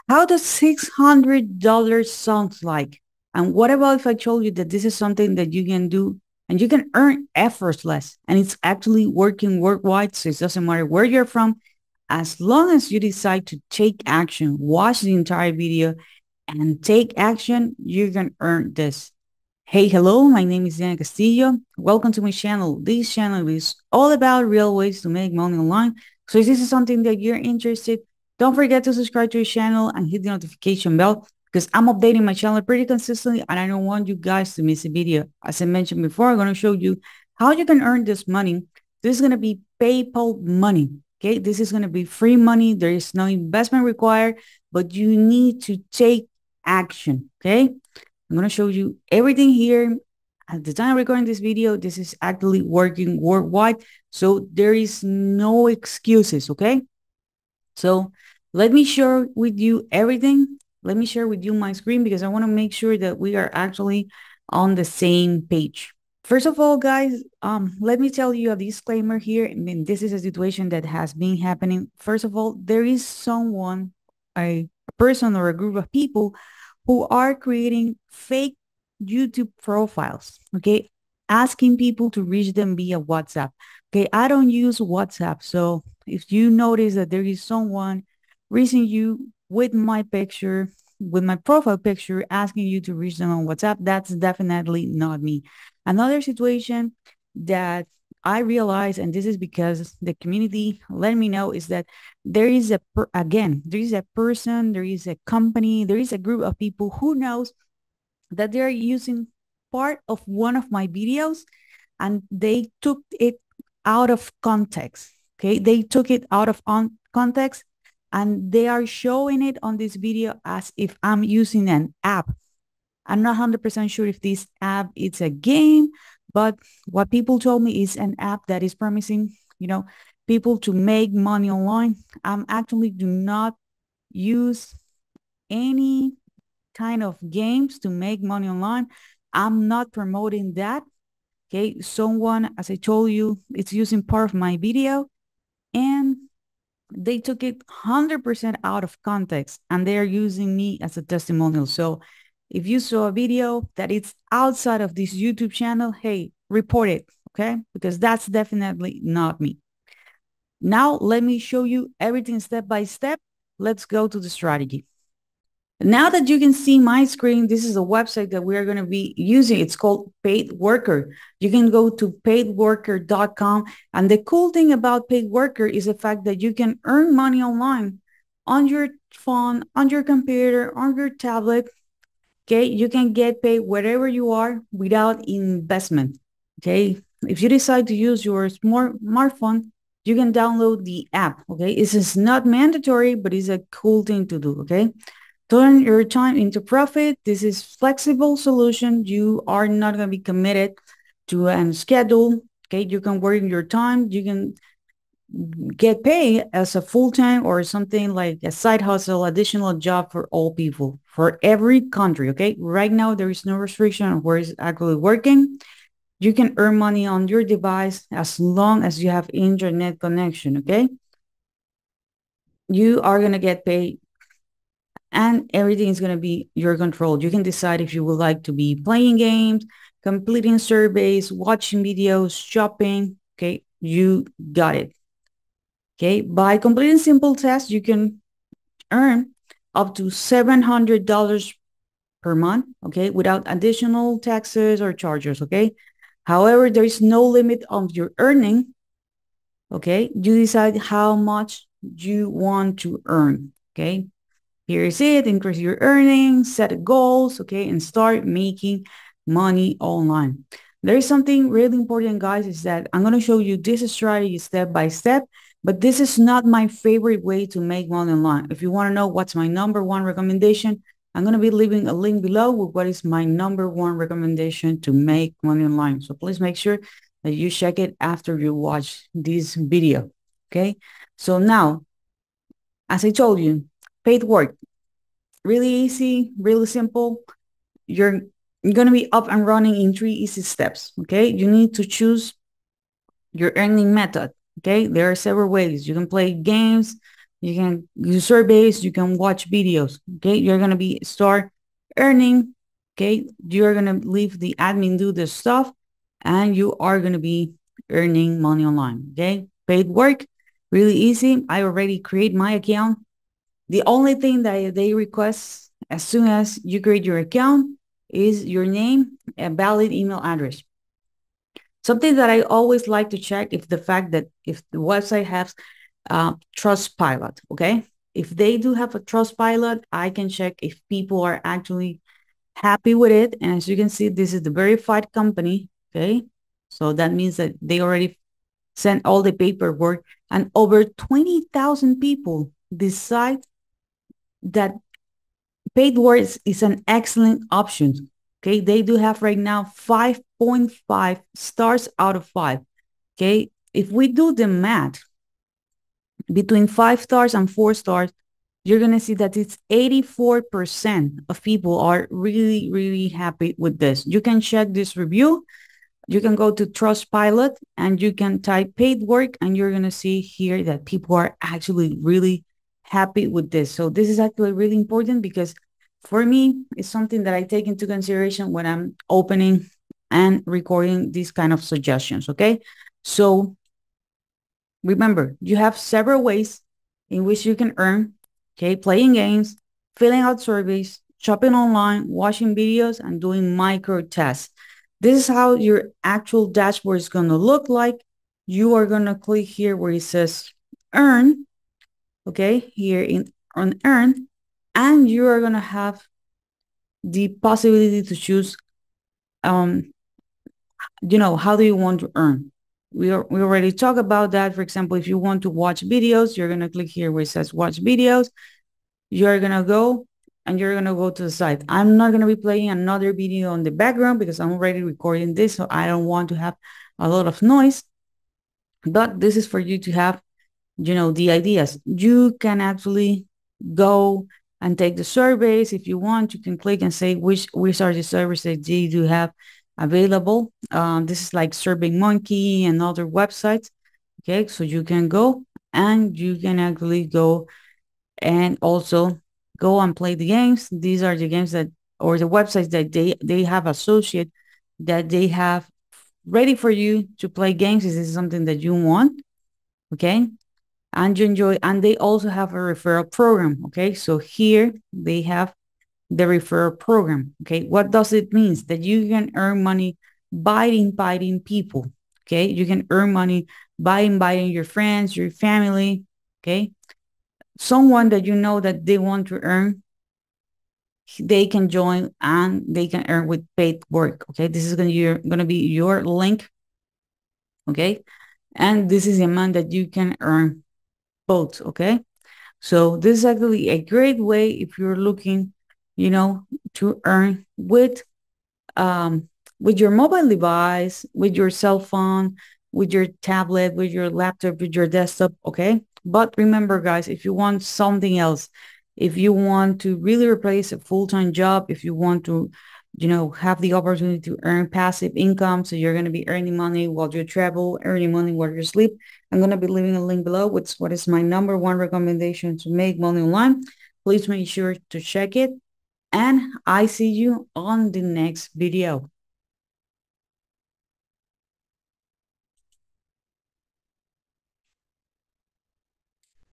How does $600 sound like? And what about if I told you that this is something that you can do and you can earn effortless and it's actually working worldwide? So it doesn't matter where you're from, as long as you decide to take action, watch the entire video and take action, you can earn this. Hey, hello, my name is Diana Castillo. Welcome to my channel. This channel is all about real ways to make money online. So if this is something that you're interested, don't forget to subscribe to the channel and hit the notification bell because I'm updating my channel pretty consistently and I don't want you guys to miss a video. As I mentioned before, I'm going to show you how you can earn this money. This is going to be PayPal money. Okay, this is going to be free money. There is no investment required, but you need to take action. Okay, I'm going to show you everything here. At the time of recording this video, this is actually working worldwide. So there is no excuses, okay? So let me share with you everything. Let me share with you my screen because I want to make sure that we are actually on the same page. First of all, guys, let me tell you a disclaimer here. I mean, this is a situation that has been happening. First of all, there is someone, a person or a group of people who are creating fake YouTube profiles, okay? Asking people to reach them via WhatsApp. Okay, I don't use WhatsApp. So if you notice that there is someone reaching you with my picture, with my profile picture, asking you to reach them on WhatsApp, that's definitely not me. Another situation that I realize, and this is because the community let me know, is that there is there is a person, there is a company, there is a group of people who knows that they're using part of one of my videos and they took it out of context. Okay, they took it out of context and they are showing it on this video as if I'm using an app. I'm not 100% sure if this app is a game, but what people told me is an app that is promising, people to make money online. Actually do not use any kind of games to make money online. I'm not promoting that. Okay, someone, as I told you, it's using part of my video and they took it 100% out of context and they're using me as a testimonial. So if you saw a video that it's outside of this YouTube channel, hey, report it, okay? Because that's definitely not me. Now, let me show you everything step by step. Let's go to the strategy. Now that you can see my screen, this is a website that we are going to be using. It's called Paid Worker. You can go to paidworker.com. And the cool thing about Paid Worker is the fact that you can earn money online on your phone, on your computer, on your tablet. Okay, you can get paid wherever you are without investment. Okay, if you decide to use your smartphone, you can download the app. Okay, this is not mandatory, but it's a cool thing to do. Okay. Turn your time into profit. This is flexible solution. You are not going to be committed to a schedule. Okay, you can work your time. You can get paid as a full-time or something like a side hustle, additional job for all people, for every country. Okay, right now there is no restriction on where it's actually working. You can earn money on your device as long as you have internet connection. Okay, you are going to get paid and everything is going to be your control. You can decide if you would like to be playing games, completing surveys, watching videos, shopping. Okay, you got it. Okay, by completing simple tasks, you can earn up to $700 per month, okay, without additional taxes or charges, okay? However, there is no limit on your earning, okay? You decide how much you want to earn, okay? Here is it, increase your earnings, set goals, okay, and start making money online. There is something really important, guys, is that I'm going to show you this strategy step by step, but this is not my favorite way to make money online. If you want to know what's my number one recommendation, I'm going to be leaving a link below with what is my number one recommendation to make money online. So please make sure that you check it after you watch this video, okay? So now, as I told you, paid work, really easy, really simple. You're going to be up and running in 3 easy steps, okay? You need to choose your earning method, okay? There are several ways. You can play games, You can do surveys, you can watch videos. Okay, you're gonna be start earning. Okay, you're gonna leave the admin do the stuff, and you are gonna be earning money online. Okay, paid work, really easy. I already create my account. The only thing that they request as soon as you create your account is your name and valid email address. Something that I always like to check if the fact that if the website has trust pilot, okay? If they do have a trust pilot, I can check if people are actually happy with it. And as you can see, this is the verified company, okay? So that means that they already sent all the paperwork, and over 20,000 people decide that paid words is an excellent option. Okay, they do have right now 5.5 stars out of 5. Okay, if we do the math between 5 stars and 4 stars, you're going to see that it's 84% of people are really, really happy with this. You can check this review. You can go to Trustpilot and you can type paid work, and you're going to see here that people are actually really happy with this. So this is actually really important because for me, it's something that I take into consideration when I'm opening and recording these kind of suggestions. Okay. So remember, you have several ways in which you can earn, okay, playing games, filling out surveys, shopping online, watching videos, and doing micro tests. This is how your actual dashboard is going to look like. You are going to click here where it says earn, okay, here on earn, and you are going to have the possibility to choose, how do you want to earn? We already talked about that. For example, if you want to watch videos, you're going to click here where it says watch videos. You're going to go and you're going to go to the site. I'm not going to be playing another video on the background because I'm already recording this. So I don't want to have a lot of noise. But this is for you to have, the ideas. You can actually go and take the surveys. If you want, you can click and say which are the surveys that you do have available. This is like SurveyMonkey and other websites. Okay, so you can go and you can actually go and also go and play the games. These are the games that, or the websites that they have associated, that they have ready for you to play games. This is something that you want. Okay, and you enjoy, and they also have a referral program. Okay, so here they have the referral program. Okay, what does it mean? That you can earn money by inviting people. Okay, you can earn money by inviting your friends, your family. Okay, someone that you know that they want to earn, they can join and they can earn with paid work. Okay, this is going to be your link. Okay, and this is the amount that you can earn both. Okay, so this is actually a great way if you're looking, to earn with your mobile device, with your cell phone, with your tablet, with your laptop, with your desktop. Okay, but remember, guys, if you want something else, if you want to really replace a full-time job, if you want to, have the opportunity to earn passive income, so you're going to be earning money while you travel, earning money while you sleep, I'm going to be leaving a link below with what is my number one recommendation to make money online. Please make sure to check it, and I see you on the next video.